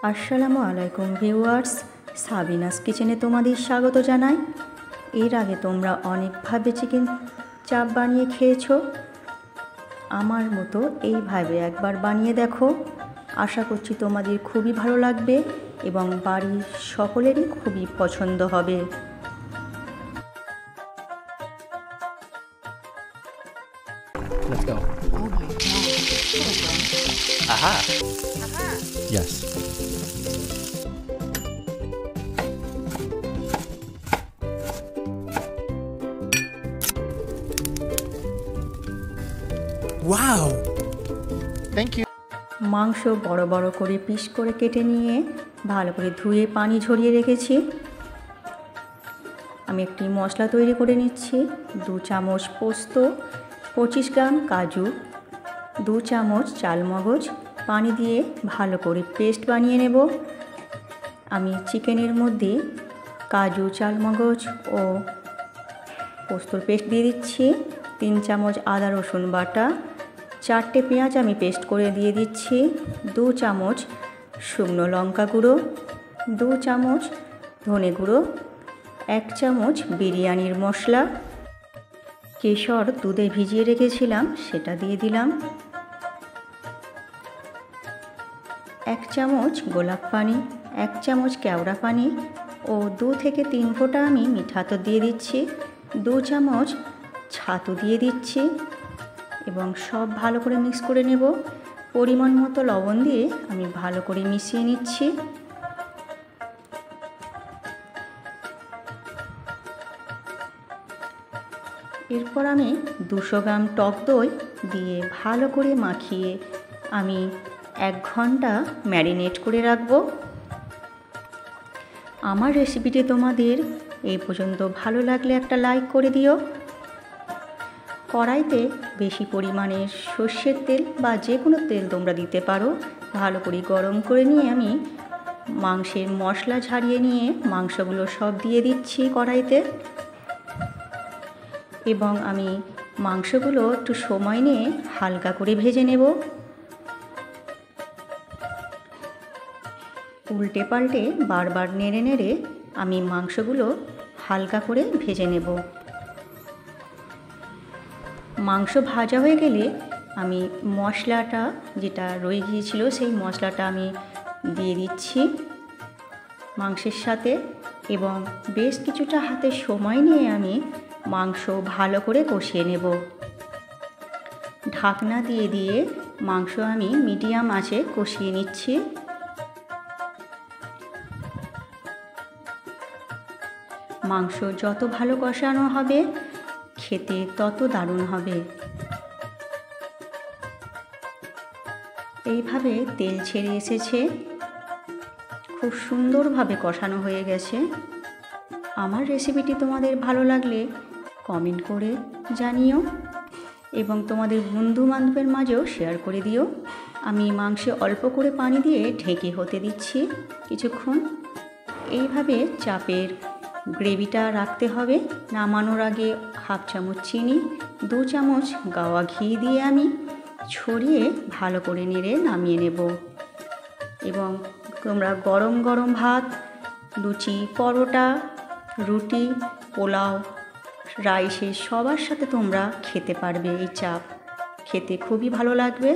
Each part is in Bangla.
আসসালামু আলাইকুম ভিউয়ার্স, সাবিনাস কিচেনে তোমাদের স্বাগত জানাই। এর আগে তোমরা অনেকভাবে চিকেন চাপ বানিয়ে খেয়েছো। আমার মতো এইভাবে একবার বানিয়ে দেখো। আশা করছি তোমাদের খুবই ভালো লাগবে এবং বাড়ির সকলেরই খুবই পছন্দ হবে। Let's go. Oh my god. Aha. Aha. Yes. Wow. Thank you. মাংস বড় বড় করে পিস করে কেটে নিয়ে ভালো করে ধুয়ে পানি ঝরিয়ে রেখেছি। আমি একটি মশলা তৈরি করে নিচ্ছি। 2 চামচ পোস্ত, 25 গ্রাম কাজু, 2 চামচ চালমগজ পানি দিয়ে ভালো করে পেস্ট বানিয়ে নেব। আমি চিকেনের মধ্যে কাজু, চালমগজ ও পোস্তর পেস্ট দিয়ে দিচ্ছি। 3 চামচ আদা রসুন বাটা, 4টে পেঁয়াজ আমি পেস্ট করে দিয়ে দিচ্ছি। 2 চামচ শুকনো লঙ্কা গুঁড়ো, 2 চামচ ধনে গুঁড়ো, 1 চামচ বিরিয়ানির মশলা, কেশর দুধে ভিজিয়ে রেখেছিলাম সেটা দিয়ে দিলাম, 1 চামচ গোলাপ পানি, 1 চামচ কেওড়া পানি ও 2 থেকে 3 ফোঁটা আমি মিঠা আতর দিয়ে দিচ্ছি। 2 চামচ ছাতু দিয়ে দিচ্ছি এবং সব ভালো করে মিক্স করে নেব। পরিমাণ মতো লবণ দিয়ে আমি ভালো করে মিশিয়ে নিচ্ছি। এরপর আমি 200 গ্রাম টক দই দিয়ে ভালো করে মাখিয়ে আমি 1 ঘন্টা ম্যারিনেট করে রাখব। আমার রেসিপিটি তোমাদের এই পর্যন্ত ভালো লাগলে একটা লাইক করে দিও। কড়াইতে বেশি পরিমাণে সর্ষের তেল বা যে কোনো তেল তোমরা দিতে পারো। ভালো করে গরম করে নিয়ে আমি মাংসের মশলা ঝারিয়ে নিয়ে মাংসগুলো সব দিয়ে দিচ্ছি কড়াইতে এবং আমি মাংসগুলো একটু সময় নিয়ে হালকা করে ভেজে নেব। উল্টে পাল্টে বারবার নেড়ে নেড়ে আমি মাংসগুলো হালকা করে ভেজে নেব। মাংস ভাজা হয়ে গেলে আমি মশলাটা যেটা রয়ে গিয়েছিল সেই মশলাটা আমি দিয়ে দিচ্ছি মাংসের সাথে এবং বেশ কিছুটা হাতে সময় নিয়ে আমি মাংস ভালো করে কষিয়ে নেব। ঢাকনা দিয়ে দিয়ে মাংস আমি মিডিয়াম আঁচে কষিয়ে নিচ্ছি। মাংস যত ভালো কষানো হবে খেতে তত দারুণ হবে। এইভাবে তেল ছেড়ে এসেছে, খুব সুন্দরভাবে কষানো হয়ে গেছে। আমার রেসিপিটি তোমাদের ভালো লাগলে কমেন্ট করে জানিও এবং তোমাদের বন্ধু বান্ধবের মাঝেও শেয়ার করে দিও। আমি মাংসে অল্প করে পানি দিয়ে ঢেকে হতে দিচ্ছি কিছুক্ষণ। এইভাবে চাপের গ্রেভিটা রাখতে হবে। নামানোর আগে 1/2 চামচ চিনি, 2 চামচ গাওয়া ঘি দিয়ে আমি ছড়িয়ে ভালো করে নেড়ে নামিয়ে নেব এবং তোমরা গরম গরম ভাত, লুচি, পরোটা, রুটি, পোলাও, রাইসে সবার সাথে তোমরা খেতে পারবে। এই চাপ খেতে খুবই ভালো লাগবে।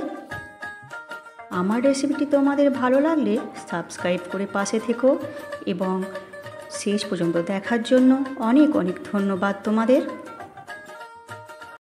আমার রেসিপিটি তোমাদের ভালো লাগলে সাবস্ক্রাইব করে পাশে থেকো এবং শেষ পর্যন্ত দেখার জন্য অনেক অনেক ধন্যবাদ তোমাদের।